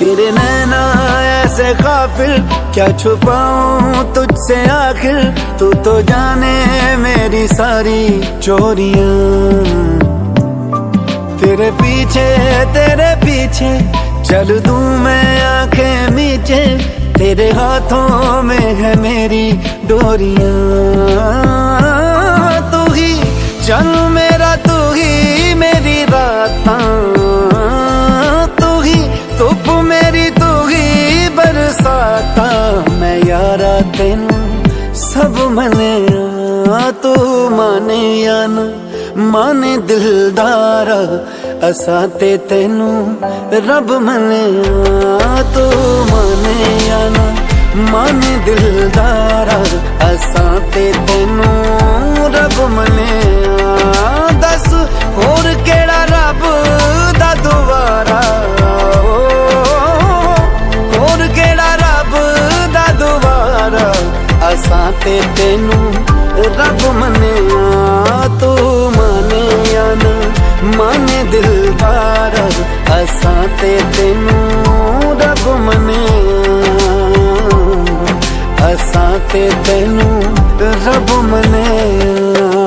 तेरे नैना ऐसे काफिल, क्या छुपाऊं तुझसे आखिर। तू तो जाने मेरी सारी चोरियां। तेरे पीछे चल दूं मैं आंखें मीचे। तेरे हाथों में है मेरी डोरियां। तू ही चल मेरा, तू ही मेरी रातां। तू ही धुप मेरी, तू ही बरसाता। मैं यारा तेनू सब मने, तू माने या ना माने दिलदारा। असा ते तेनू रब मने, तू माने या ना माने दिलदारा। असा ते तेनू रब मने। दस होर केड़ा रब दा दुआरा। होर केड़ा रब दा दुआरा। असा ते तेनू रब मने, तू माने या ना माने दिलदारा। असा ते तेनू रब मने, असा ते तेनू रब मने।